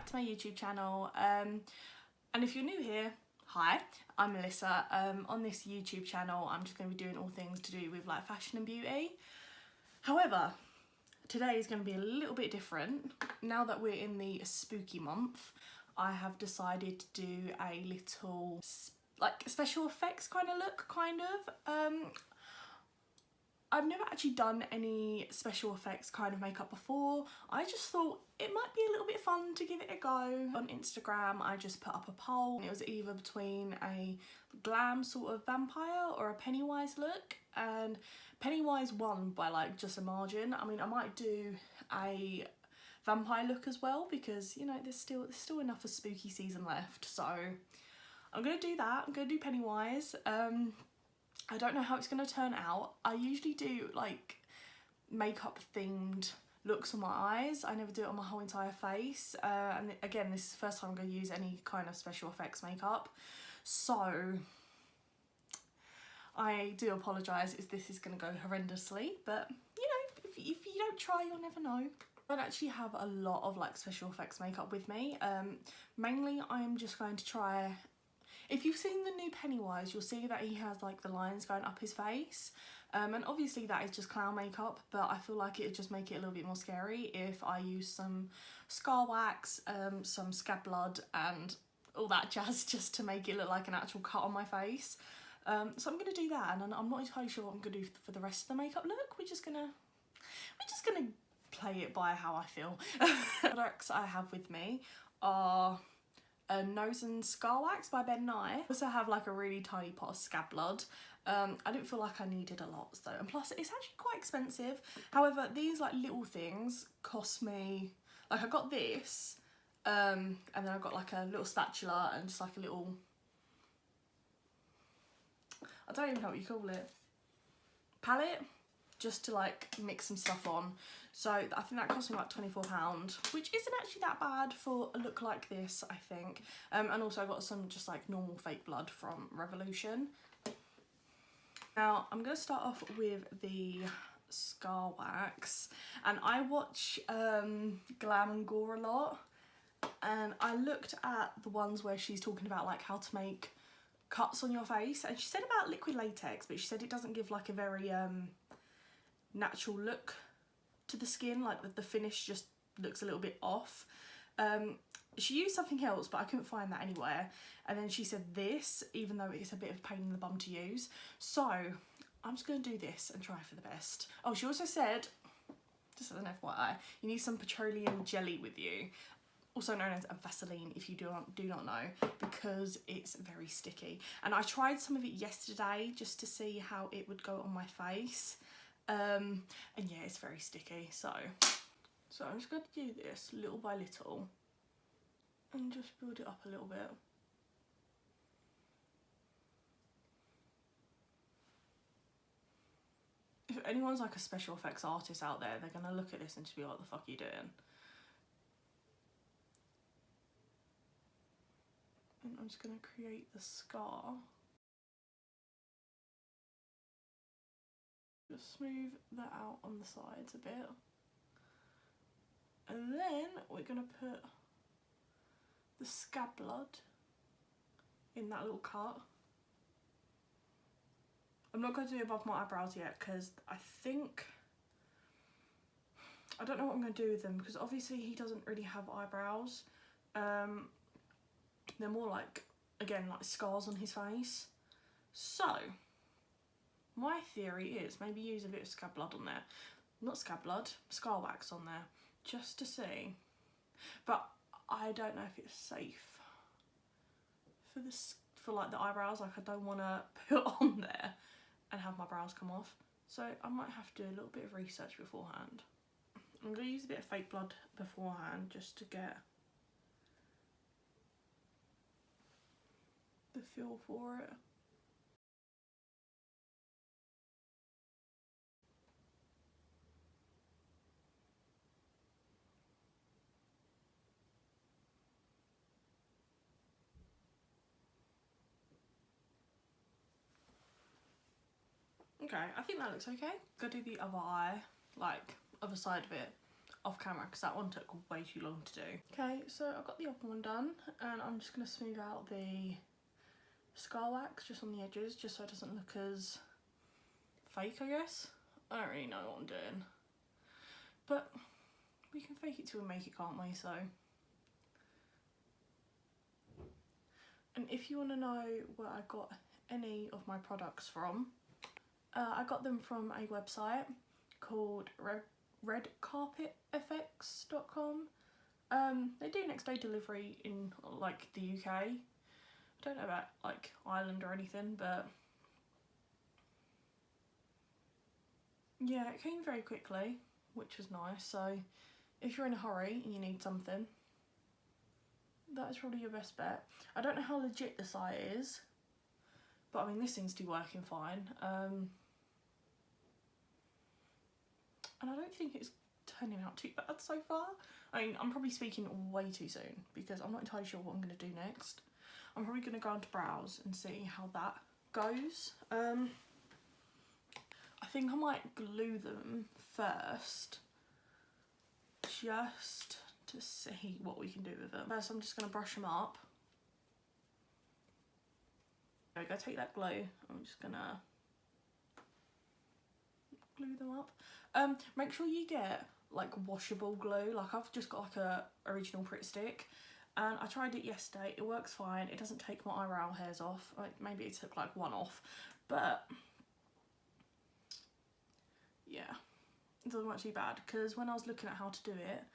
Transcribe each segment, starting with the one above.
to my YouTube channel, and if you're new here, hi, I'm Melissa. On this YouTube channel I'm just going to be doing all things to do with like fashion and beauty. However, today is going to be a little bit different. Now that we're in the spooky month, I have decided to do a little like special effects kind of look, I've never actually done any special effects kind of makeup before. I just thought it might be a little bit fun to give it a go. On Instagram I just put up a poll. It was either between a glam sort of vampire or a Pennywise look, and Pennywise won by like just a margin. I mean, I might do a vampire look as well because, you know, there's still enough of spooky season left, so I'm gonna do that. I'm gonna do Pennywise. I don't know how it's going to turn out. I usually do like makeup themed looks on my eyes. I never do it on my whole entire face. And again, this is the first time I'm going to use any kind of special effects makeup. So I do apologise if this is going to go horrendously, but you know, if you don't try, you'll never know. I don't actually have a lot of like special effects makeup with me. Mainly I'm just going to try. If you've seen the new Pennywise, you'll see that he has like the lines going up his face, and obviously that is just clown makeup, but I feel like it would just make it a little bit more scary if I use some scar wax, some scab blood and all that jazz just to make it look like an actual cut on my face. So I'm going to do that, and I'm not entirely sure what I'm going to do for the rest of the makeup look. We're just gonna play it by how I feel. Products I have with me are a nose and scar wax by Ben Nye. I also have like a really tiny pot of scab blood. I didn't feel like I needed a lot though, and plus it's actually quite expensive. However, these like little things cost me, like I got this, and then I got like a little spatula and just like a little, I don't even know what you call it, palette, just to like mix some stuff on. So I think that cost me like £24, which isn't actually that bad for a look like this, I think. And also I got some just like normal fake blood from Revolution. Now I'm going to start off with the scar wax, and I watch Glam and Gore a lot, and I looked at the ones where she's talking about like how to make cuts on your face, and she said about liquid latex, but she said it doesn't give like a very natural look to the skin, like the finish just looks a little bit off. She used something else, but I couldn't find that anywhere, and then she said this, even though it's a bit of a pain in the bum to use, so I'm just going to do this and try for the best. Oh, she also said, just as an FYI, you need some petroleum jelly with you, also known as Vaseline if you do not know, because it's very sticky, and I tried some of it yesterday just to see how it would go on my face. And yeah, it's very sticky, so I'm just going to do this little by little and just build it up a little bit. If anyone's like a special effects artist out there, they're going to look at this and just be like, what the fuck are you doing? And I'm just going to create the scar. Just smooth that out on the sides a bit, and then we're going to put the scab blood in that little cut. I'm not going to do it above my eyebrows yet because I don't know what I'm going to do with them, because obviously he doesn't really have eyebrows. They're more like, again, like scars on his face. So my theory is maybe use a bit of scab blood on there. Not scab blood, scar wax on there, just to see. But I don't know if it's safe for like the eyebrows. Like I don't want to put on there and have my brows come off. So I might have to do a little bit of research beforehand. I'm going to use a bit of fake blood beforehand just to get the feel for it. Okay, I think that looks okay. Go do the other eye, like other side of it. off camera because that one took way too long to do. Okay, so I've got the upper one done and I'm just going to smooth out the scar wax just on the edges just so it doesn't look as fake, I guess. I don't really know what I'm doing. But we can fake it till we make it, can't we? So, and if you want to know where I got any of my products from, I got them from a website called redcarpetfx.com. They do next day delivery in like the UK. I don't know about like Ireland or anything, but yeah, it came very quickly, which was nice. So if you're in a hurry and you need something, that is probably your best bet. I don't know how legit the site is, but I mean this seems to be working fine. And I don't think it's turning out too bad so far. I mean, I'm probably speaking way too soon because I'm not entirely sure what I'm going to do next. I'm probably going to go onto brows and see how that goes. I think I might glue them first just to see what we can do with them. First, I'm just going to brush them up. There we go, take that glue. I'm just going to glue them up. Make sure you get like washable glue. Like I've just got like a original Pritt stick and I tried it yesterday. It works fine. It doesn't take my eyebrow hairs off. Like maybe it took like one off, but yeah, it doesn't work too bad because when I was looking at how to do it,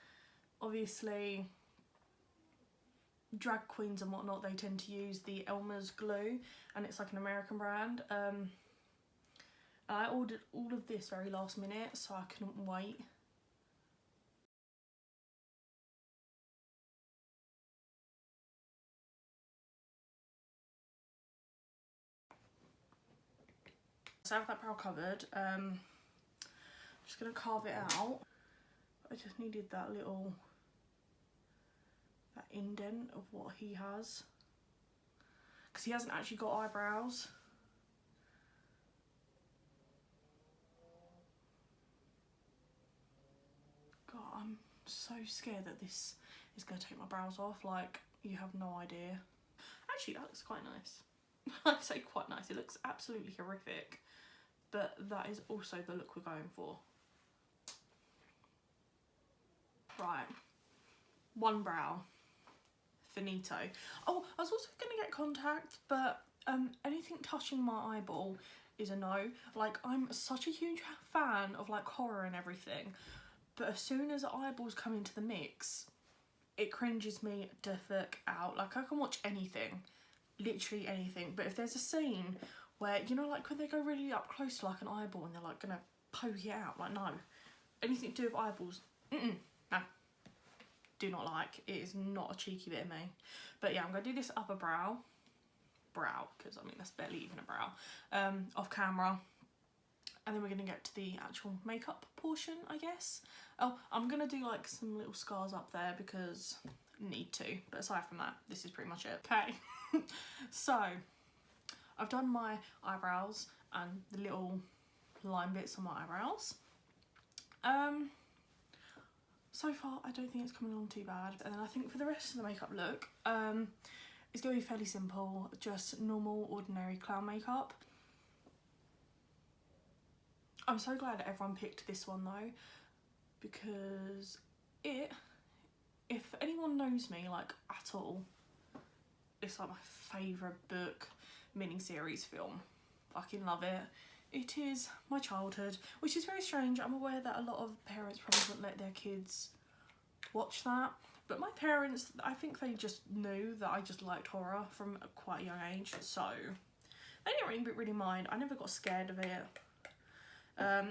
obviously drag queens and whatnot, they tend to use the Elmer's glue and it's like an American brand. I ordered all of this very last minute, so I couldn't wait. So I have that brow covered. I'm just going to carve it out. I just needed that indent of what he has. Because he hasn't actually got eyebrows. God, I'm so scared that this is going to take my brows off. Like, you have no idea. Actually, that looks quite nice. I say quite nice. It looks absolutely horrific. But that is also the look we're going for. Right. One brow. Finito. Oh, I was also going to get contact, but anything touching my eyeball is a no. Like, I'm such a huge fan of like horror and everything, but as soon as eyeballs come into the mix, it cringes me the fuck out. Like, I can watch anything, literally anything, but if there's a scene where, you know, like when they go really up close to like an eyeball and they're like gonna poke it out, like no. Anything to do with eyeballs, no. Do not like. It is not a cheeky bit of me. But yeah, I'm gonna do this upper brow, because I mean that's barely even a brow, off camera, and then we're gonna get to the actual makeup portion, I guess. Oh, I'm gonna do like some little scars up there because I need to, but aside from that, this is pretty much it. Okay. So I've done my eyebrows and the little line bits on my eyebrows. So far, I don't think it's coming along too bad. And then I think for the rest of the makeup look, it's going to be fairly simple, just normal, ordinary clown makeup. I'm so glad that everyone picked this one though, because if anyone knows me like at all, it's like my favourite book, mini-series, film. Fucking love it. It is my childhood, which is very strange. I'm aware that a lot of parents probably wouldn't let their kids watch that. But my parents, I think they just knew that I just liked horror from a quite a young age. So they didn't really mind. I never got scared of it.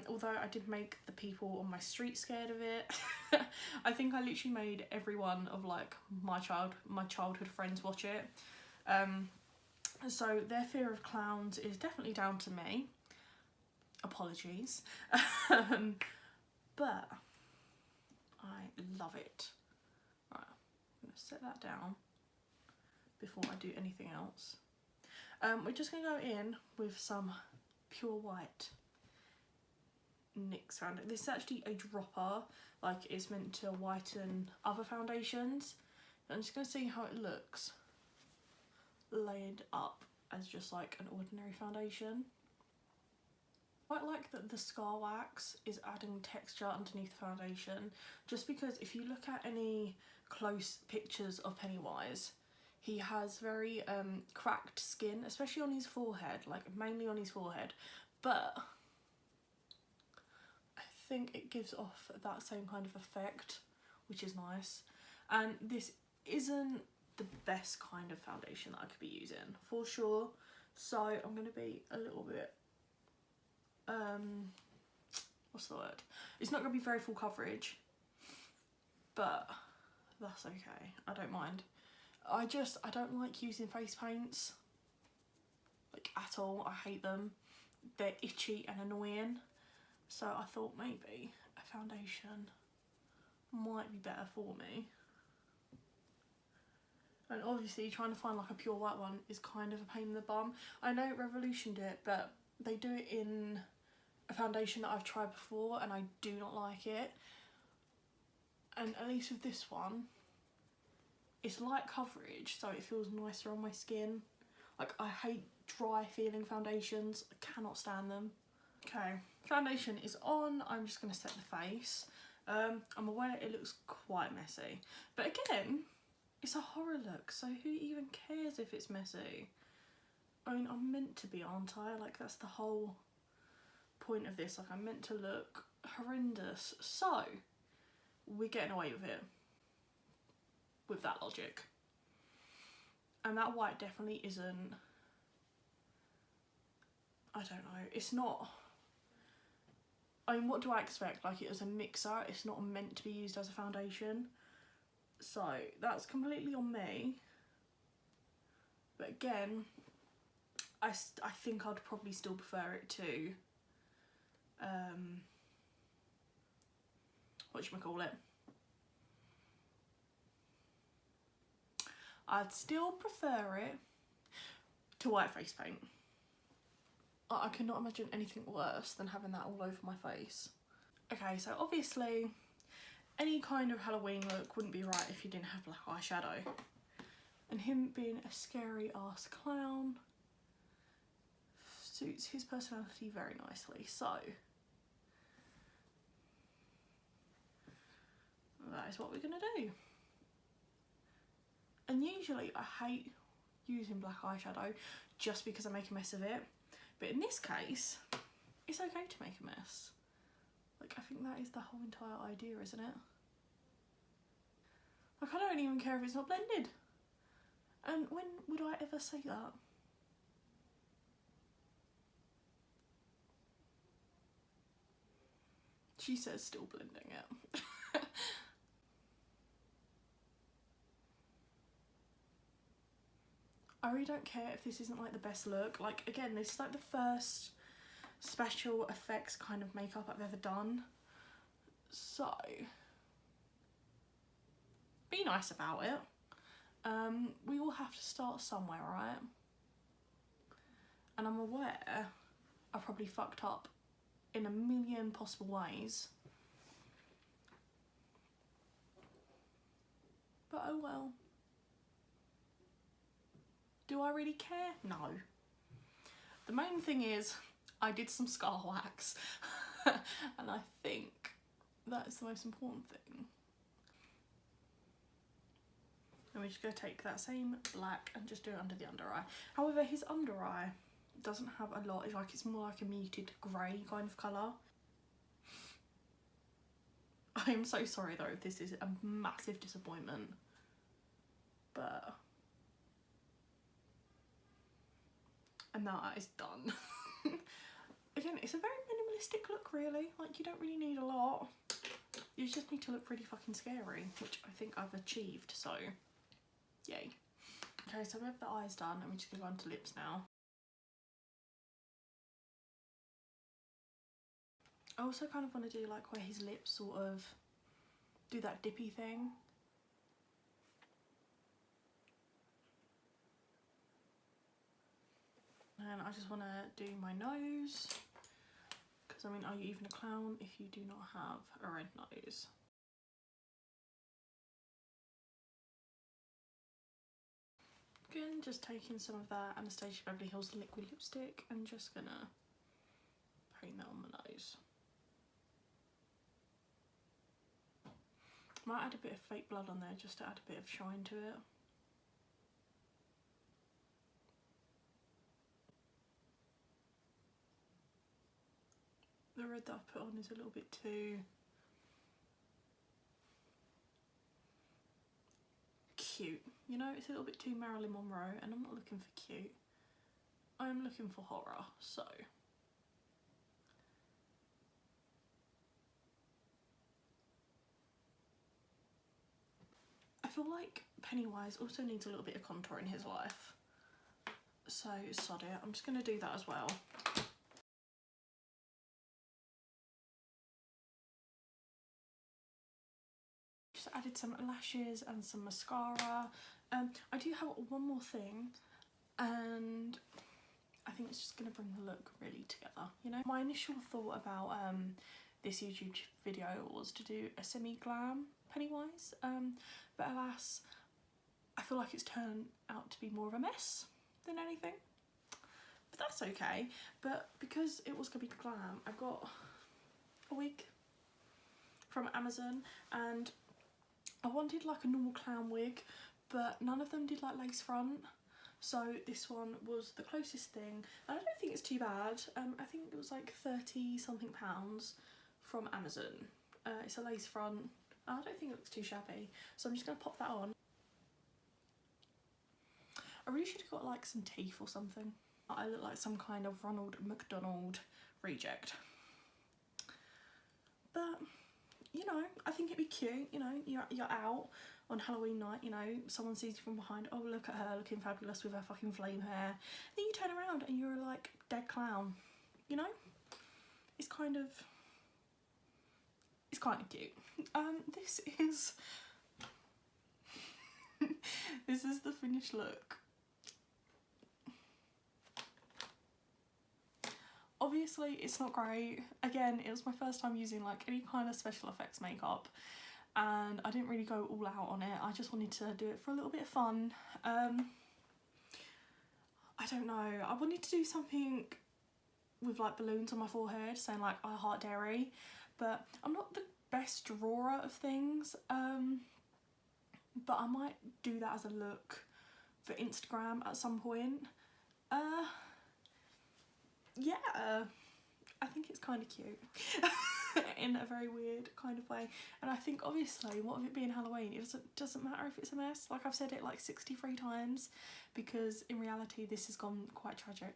Although I did make the people on my street scared of it. I think I literally made everyone of like my childhood friends watch it. So their fear of clowns is definitely down to me. Apologies. But I love it. Right, I'm going to set that down before I do anything else. We're just going to go in with some pure white NYX foundation. This is actually a dropper, like it's meant to whiten other foundations. I'm just going to see how it looks laid up as just like an ordinary foundation. I quite like that the Scar Wax is adding texture underneath the foundation, just because if you look at any close pictures of Pennywise, he has very cracked skin, especially on his forehead, like mainly on his forehead, but I think it gives off that same kind of effect, which is nice. And this isn't the best kind of foundation that I could be using, for sure, so I'm going to be a little bit what's the word? It's not going to be very full coverage, but that's okay. I don't mind. I don't like using face paints, like at all. I hate them. They're itchy and annoying. So I thought maybe a foundation might be better for me. And obviously trying to find like a pure white one is kind of a pain in the bum. I know Revolution did it, but they do it in a foundation that I've tried before and I do not like it. And at least with this one, it's light coverage, so it feels nicer on my skin. Like, I hate dry feeling foundations. I cannot stand them. Okay, foundation is on. I'm just going to set the face. I'm aware it looks quite messy. But again, it's a horror look, so who even cares if it's messy? I mean, I'm meant to be, aren't I? Like, that's the whole point of this. Like, I'm meant to look horrendous. So, we're getting away with it. With that logic. And that white definitely isn't, I don't know, it's not, I mean, what do I expect? Like, it was a mixer, it's not meant to be used as a foundation, so that's completely on me. But again, I think I'd probably still prefer it to whatchamacallit, I'd still prefer it to white face paint. I cannot imagine anything worse than having that all over my face. Okay, so obviously any kind of Halloween look wouldn't be right if you didn't have black eyeshadow. And him being a scary ass clown suits his personality very nicely. So that is what we're gonna do. And usually I hate using black eyeshadow just because I make a mess of it. But in this case, it's okay to make a mess. Like, I think that is the whole entire idea, isn't it? Like, I don't even care if it's not blended. And when would I ever say that? She says still blending it. I really don't care if this isn't like the best look. Like, again, this is like the first special effects kind of makeup I've ever done. So, be nice about it. We all have to start somewhere, right? And I'm aware I probably fucked up in a million possible ways. But oh well. Do I really care? No. The main thing is, I did some Scar Wax. And I think that is the most important thing. And we're just going to take that same black and just do it under the under eye. However, his under eye doesn't have a lot. It's more like a muted grey kind of colour. I am so sorry though if this is a massive disappointment. But... and that is done. Again, it's a very minimalistic look really. Like, you don't really need a lot. You just need to look pretty fucking scary, which I think I've achieved, so yay. Okay, so we have the eyes done and we're just going to go on to lips now. I also kind of want to do like where his lips sort of do that dippy thing. And I just want to do my nose, because Because I mean, are you even a clown if you do not have a red nose? Again, just taking some of that Anastasia Beverly Hills liquid lipstick and just gonna paint that on the nose. Might add a bit of fake blood on there just to add a bit of shine to it. The red that I've put on is a little bit too cute, you know, it's a little bit too Marilyn Monroe, and I'm not looking for cute, I'm looking for horror. So I feel like Pennywise also needs a little bit of contour in his life, so sod it, I'm just going to do that as well. Just added some lashes and some mascara. I do have one more thing, and I think it's just going to bring the look really together, you know. My initial thought about this YouTube video was to do a semi-glam Pennywise, but alas, I feel like it's turned out to be more of a mess than anything. But that's okay. But because it was going to be glam, I got a wig from Amazon, and I wanted like a normal clown wig, but none of them did like lace front. So this one was the closest thing, and I don't think it's too bad. I think it was like 30 something pounds from Amazon. It's a lace front. I don't think it looks too shabby, so I'm just going to pop that on. I really should have got like some teeth or something. I look like some kind of Ronald McDonald reject. But, you know, I think it'd be cute, you know, you're out on Halloween night, you know, someone sees you from behind, oh look at her looking fabulous with her fucking flame hair. Then you turn around and you're like dead clown, you know? It's kind of cute. This is the finished look. Obviously it's not great. Again, it was my first time using like any kind of special effects makeup, and I didn't really go all out on it. I just wanted to do it for a little bit of fun. I don't know, I wanted to do something with like balloons on my forehead saying like I heart dairy, but I'm not the best drawer of things, but I might do that as a look for Instagram at some point. Yeah, I think it's kind of cute in a very weird kind of way, and I think obviously what with it being Halloween, it doesn't matter if it's a mess. Like I've said it like 63 times, because in reality this has gone quite tragic.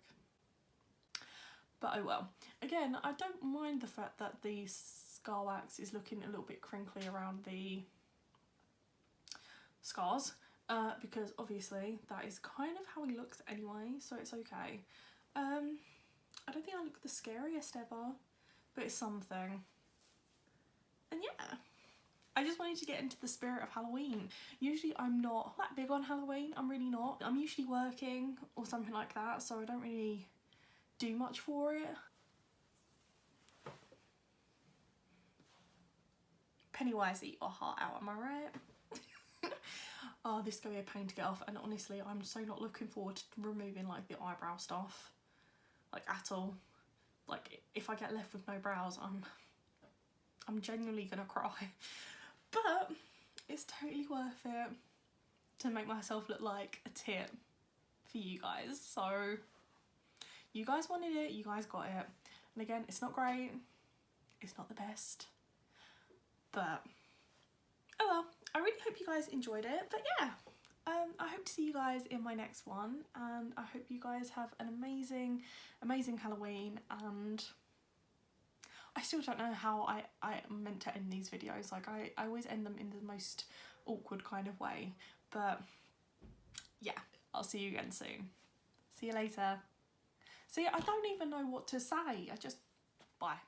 But oh well. Again, I don't mind the fact that the scar wax is looking a little bit crinkly around the scars, because obviously that is kind of how he looks anyway, so it's okay. I don't think I look the scariest ever, but it's something. And yeah, I just wanted to get into the spirit of Halloween. Usually I'm not that big on Halloween, I'm really not. I'm usually working or something like that, so I don't really do much for it. Pennywise, eat your heart out, am I right? Oh, this is going to be a pain to get off, and honestly I'm so not looking forward to removing like the eyebrow stuff, like at all. Like if I get left with no brows, I'm genuinely gonna cry. But it's totally worth it to make myself look like a tit for you guys. So you guys wanted it, you guys got it. And again, it's not great, it's not the best, but oh well. I really hope you guys enjoyed it. But yeah, I hope to see you guys in my next one, and I hope you guys have an amazing Halloween. And I still don't know how I meant to end these videos. Like I always end them in the most awkward kind of way, but yeah, I'll see you again soon. See you later. See, I don't even know what to say. Bye.